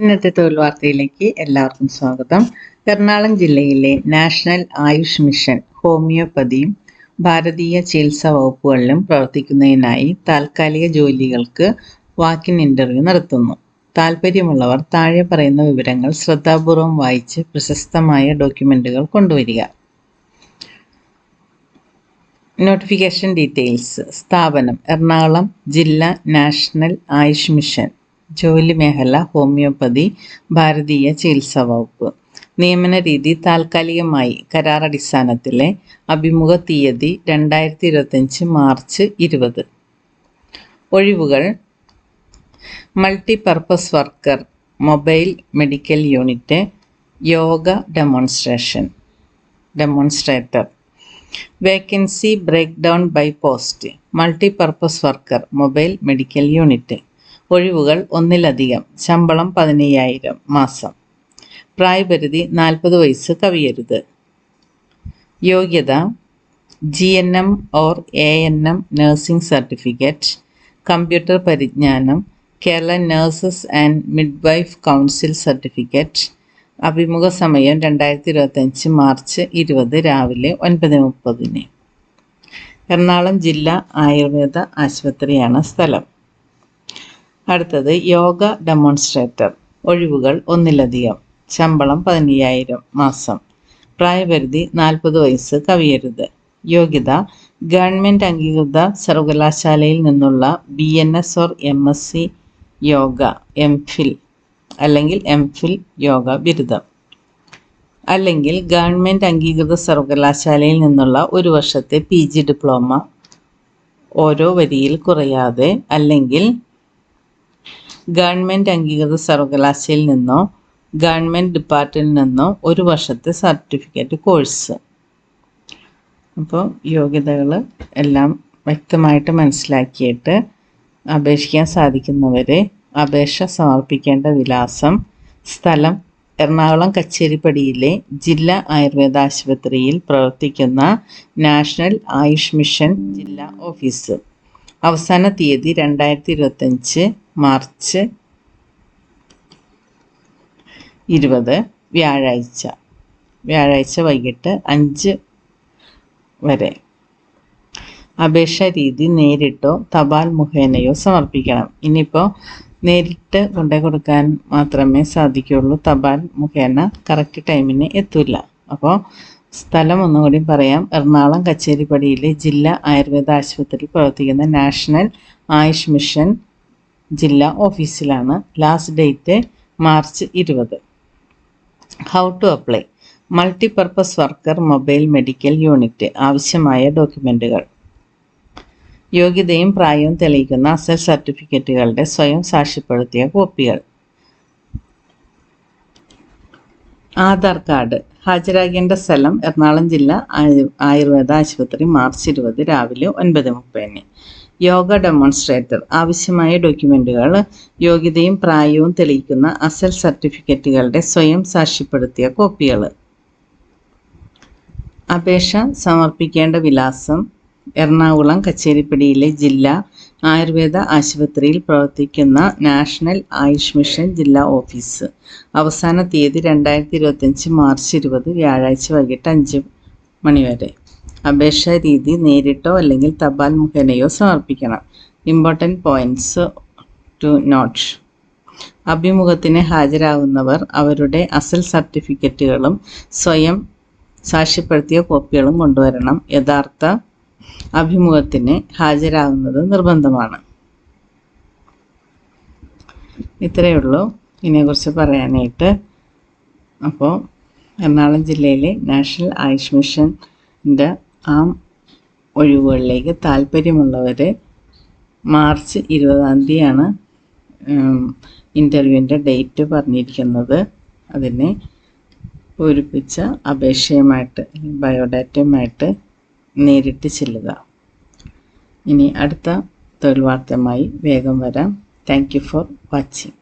ഇന്നത്തെ തൊഴിൽ വാർത്തയിലേക്ക് എല്ലാവർക്കും സ്വാഗതം. എറണാകുളം ജില്ലയിലെ നാഷണൽ ആയുഷ് മിഷൻ ഹോമിയോപ്പതിയും ഭാരതീയ ചികിത്സാ വകുപ്പുകളിലും പ്രവർത്തിക്കുന്നതിനായി താൽക്കാലിക ജോലികൾക്ക് വാക്കിൻ ഇന്റർവ്യൂ നടത്തുന്നു. താൽപ്പര്യമുള്ളവർ താഴെ പറയുന്ന വിവരങ്ങൾ ശ്രദ്ധാപൂർവം വായിച്ച് പ്രശസ്തമായ ഡോക്യുമെന്റുകൾ കൊണ്ടുവരിക. Notification details. സ്ഥാപനം എറണാകുളം ജില്ലാ നാഷണൽ ആയുഷ് മിഷൻ. ജോലി മേഖല ഹോമിയോപ്പതി, ഭാരതീയ ചികിത്സാ വകുപ്പ്. നിയമന രീതി താൽക്കാലികമായി കരാറടിസ്ഥാനത്തിലെ. അഭിമുഖ തീയതി 2025 മാർച്ച് 20. ഒഴിവുകൾ: multipurpose worker, mobile medical unit, yoga demonstrator. Vacancy break down by post. Multipurpose worker, mobile medical unit. ഒഴിവുകൾ ഒന്നിലധികം. ശമ്പളം 15,000 മാസം. പ്രായപരിധി 40 വയസ്സ് കവിയരുത്. യോഗ്യത: GNM or ANM nursing certificate, computer പരിജ്ഞാനം, Kerala nurses and midwife council certificate. അഭിമുഖ സമയം 2025 മാർച്ച് 20 രാവിലെ 9:30. എറണാകുളം ജില്ലാ ആയുർവേദ ആശുപത്രിയാണ് സ്ഥലം. അടുത്തത് യോഗ ഡെമോൺസ്ട്രേറ്റർ. ഒഴിവുകൾ ഒന്നിലധികം. ശമ്പളം 15,000 മാസം. പ്രായപരിധി 40 വയസ്സ് കവിയരുത്. യോഗ്യത: ഗവൺമെൻറ് അംഗീകൃത സർവകലാശാലയിൽ നിന്നുള്ള BNS or MSc yoga MPhil അല്ലെങ്കിൽ MPhil യോഗ ബിരുദം, അല്ലെങ്കിൽ ഗവൺമെൻറ് അംഗീകൃത സർവകലാശാലയിൽ നിന്നുള്ള 1 വർഷത്തെ PG ഡിപ്ലോമ ഓരോ വരിയിൽ കുറയാതെ, അല്ലെങ്കിൽ ഗവൺമെൻറ് അംഗീകൃത സർവകലാശാലയിൽ നിന്നോ ഗവൺമെൻറ് ഡിപ്പാർട്ട്മെൻറ്റിൽ നിന്നോ 1 വർഷത്തെ സർട്ടിഫിക്കറ്റ് കോഴ്സ്. അപ്പോൾ യോഗ്യതകൾ എല്ലാം വ്യക്തമായിട്ട് മനസ്സിലാക്കിയിട്ട് അപേക്ഷിക്കാൻ സാധിക്കുന്നവരെ അപേക്ഷ സമർപ്പിക്കേണ്ട വിലാസം: സ്ഥലം എറണാകുളം കച്ചേരിപ്പടിയിലെ ജില്ലാ ആയുർവേദ ആശുപത്രിയിൽ പ്രവർത്തിക്കുന്ന നാഷണൽ ആയുഷ് മിഷൻ ജില്ലാ ഓഫീസ്. അവസാന തീയതി 2025 മാർച്ച് 20 വ്യാഴാഴ്ച വൈകിട്ട് 5 വരെ. അപേക്ഷാ രീതി നേരിട്ടോ തപാൽ മുഖേനയോ സമർപ്പിക്കണം. ഇനിയിപ്പോൾ നേരിട്ട് കൊണ്ടുപോയി കൊടുക്കാൻ മാത്രമേ സാധിക്കുകയുള്ളൂ. തപാൽ മുഖേന കറക്റ്റ് ടൈമിന് എത്തില്ല. അപ്പോൾ സ്ഥലം ഒന്നുകൂടി പറയാം. എറണാകുളം കച്ചേരിപ്പടിയിലെ ജില്ലാ ആയുർവേദ ആശുപത്രിയിൽ പ്രവർത്തിക്കുന്ന നാഷണൽ ആയുഷ് മിഷൻ ജില്ലാ ഓഫീസിലാണ്. Last date March 20. How to apply. Multipurpose worker, mobile medical unit. ആവശ്യമായ ഡോക്യുമെൻറ്റുകൾ: യോഗ്യതയും പ്രായവും തെളിയിക്കുന്ന അസൽ സർട്ടിഫിക്കറ്റുകളുടെ സ്വയം സാക്ഷ്യപ്പെടുത്തിയ കോപ്പികൾ. ആധാർ കാർഡ്. ഹാജരാകേണ്ട സ്ഥലം എറണാകുളം ജില്ലാ ആയുർവേദ ആശുപത്രി, മാർച്ച് 20 രാവിലെ 9:30. യോഗ ഡെമോൺസ്ട്രേറ്റർ. ആവശ്യമായ ഡോക്യുമെൻറ്റുകൾ: യോഗ്യതയും പ്രായവും തെളിയിക്കുന്ന അസൽ സർട്ടിഫിക്കറ്റുകളുടെ സ്വയം സാക്ഷ്യപ്പെടുത്തിയ കോപ്പികൾ. അപേക്ഷ സമർപ്പിക്കേണ്ട വിലാസം: എറണാകുളം കച്ചേരിപ്പടിയിലെ ജില്ലാ ആയുർവേദ ആശുപത്രിയിൽ പ്രവർത്തിക്കുന്ന നാഷണൽ ആയുഷ് മിഷൻ ജില്ലാ ഓഫീസ്. അവസാന തീയതി 2025 മാർച്ച് 20 വ്യാഴാഴ്ച വൈകിട്ട് 5 മണി വരെ. അപേക്ഷാ രീതി നേരിട്ടോ അല്ലെങ്കിൽ തപാൽ മുഖേനയോ സമർപ്പിക്കണം. Important points to note. അഭിമുഖത്തിന് ഹാജരാകുന്നവർ അവരുടെ അസൽ സർട്ടിഫിക്കറ്റുകളും സ്വയം സാക്ഷ്യപ്പെടുത്തിയ കോപ്പികളും കൊണ്ടുവരണം. യഥാർത്ഥ അഭിമുഖത്തിന് ഹാജരാകുന്നത് നിർബന്ധമാണ്. ഇത്രയേ ഉള്ളൂ ഇതിനെക്കുറിച്ച് പറയാനായിട്ട്. അപ്പോൾ എറണാകുളം ജില്ലയിലെ നാഷണൽ ആയുഷ് മിഷൻ്റെ ഒഴിവുകളിലേക്ക് താല്പര്യമുള്ളവർ മാർച്ച് 20-ാം തീയതിയാണ് ഇൻ്റർവ്യൂവിൻ്റെ ഡേറ്റ് പറഞ്ഞിരിക്കുന്നത്. അതിനെ പൂരിപ്പിച്ച അപേക്ഷയുമായിട്ട് ബയോഡാറ്റയുമായിട്ട് നേരിട്ട് ചെല്ലുക. ഇനി അടുത്ത തൊഴിൽ വാർത്തയുമായി വേഗം വരാം. Thank you for watching.